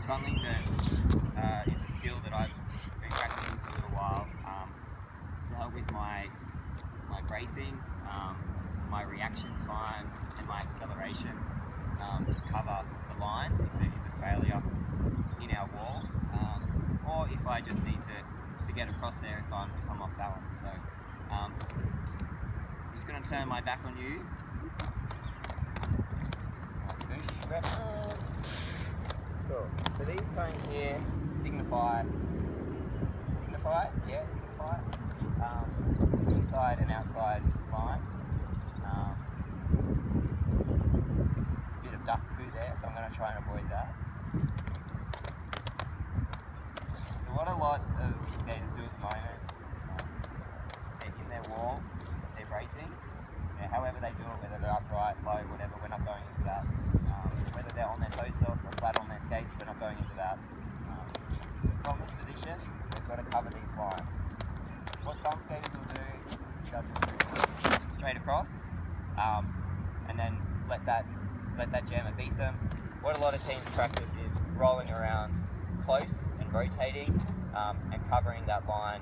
something that is a skill that I've been practicing for a little while to help with my bracing, my reaction time and my acceleration to cover the lines if there is a failure in our wall, or if I just need to get across there if I'm off balance. So I'm just going to turn my back on you. Cool. So these cones here signify inside and outside lines. There's a bit of duck poo there, so I'm going to try and avoid that. So what a lot of skaters do at the moment, they're in their wall, they're bracing. However they do it, whether they're upright, low, whatever, we're not going into that. Whether they're on their toe stops or flat on their skates, we're not going into that. From this position, we've got to cover these lines. What some skaters will do, they'll just do straight across, and then let that jammer beat them. What a lot of teams practice is rolling around close and rotating, and covering that line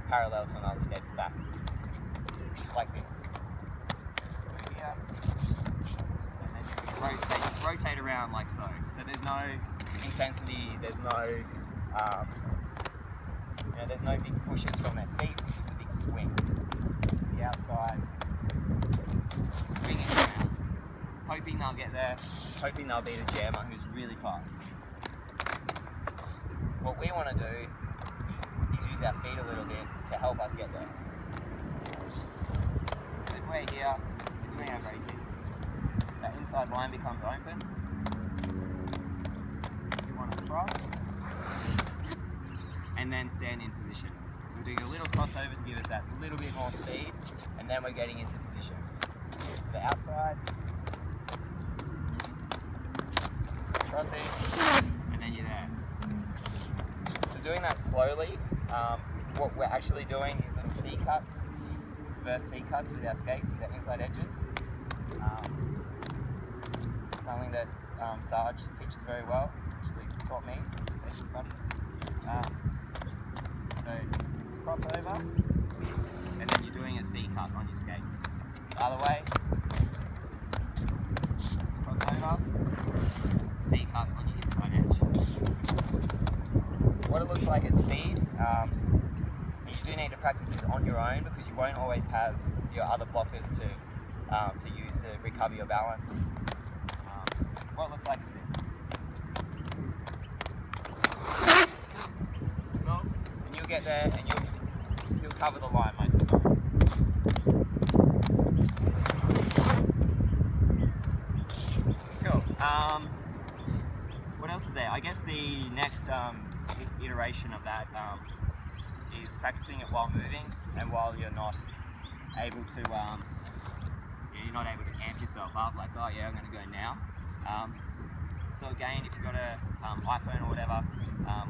parallel to another skater's back, like this. And then they just rotate around like so. So there's no intensity, there's no there's no big pushes from their feet, it's just a big swing. The outside, swinging around, hoping they'll get there, hoping they'll beat a jammer who's really fast. What we want to do is use our feet a little bit to help us get there. So if we're here, we're doing our bracing, that inside line becomes open. We want to cross, and then stand in position. So we're doing a little crossover to give us that little bit more speed, and then we're getting into position. To the outside, crossing, and then you're there. So doing that slowly, what we're actually doing is little C cuts, reverse C cuts with our skates, with our inside edges. Something that Sarge teaches very well, actually taught me, thank you buddy. So cross over, and then you're doing a C cut on your skates. The other way, cross over, C cut on your inside edge. What it looks like at speed, you do need to practice this on your own because you won't always have your other blockers to use to recover your balance. What it looks like is this. Cool. And you'll get there and you'll cover the line most of the time. Cool. What else is there? I guess the next iteration of that is practicing it while moving and while you're not able to you're not able to amp yourself up like, oh yeah, I'm going to go now. So again, if you've got a iPhone or whatever,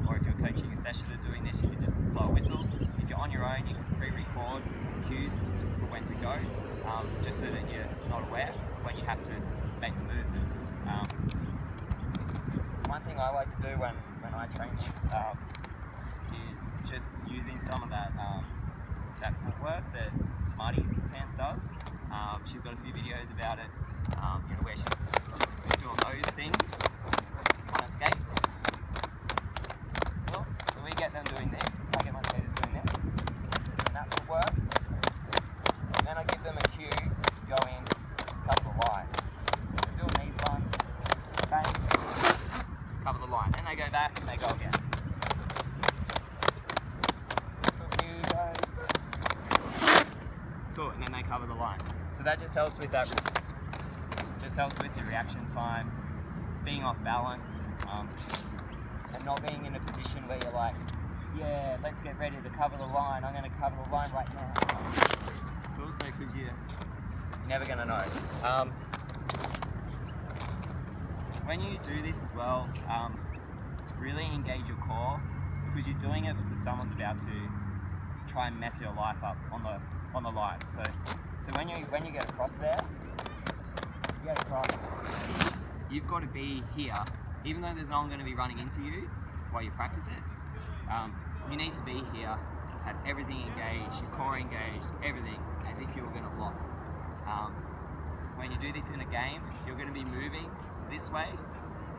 or if you're coaching a session of doing this, you can just blow a whistle. If you're on your own, you can pre-record some cues for when to go, just so that you're not aware of when you have to make the movement. One thing I like to do when I train this is just using some of that footwork that Smarty Pants does. She's got a few videos about it, where she's doing those things on her skates. Cool. So we get them doing this. I get my skaters doing this. And that footwork. And then I give them a cue to go in a couple of lines. They're doing these ones. Bang. Cover the line. Then they go back and they go again. Cool, and then they cover the line. So that just helps with the reaction time, being off balance, and not being in a position where you're like, yeah, let's get ready to cover the line. I'm going to cover the line right now. Cool, so because you're never going to know. When you do this as well, really engage your core because you're doing it because someone's about to try and mess your life up on the line. So when you get across there, you've got to be here even though there's no one going to be running into you while you practice it, you need to be here, have everything engaged, your core engaged, everything as if you were going to block. When you do this in a game, you're going to be moving this way.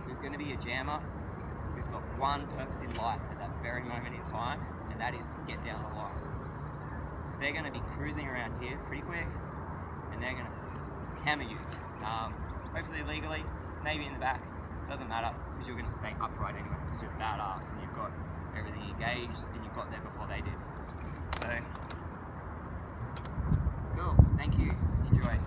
There's going to be a jammer who's got one purpose in life at that very moment in time, and that is to get down the line. So they're going to be cruising around here pretty quick, and they're going to hammer you. Hopefully legally, maybe in the back, doesn't matter, because you're going to stay upright anyway, because you're a badass and you've got everything engaged and you got there before they did. So, cool, thank you, enjoy.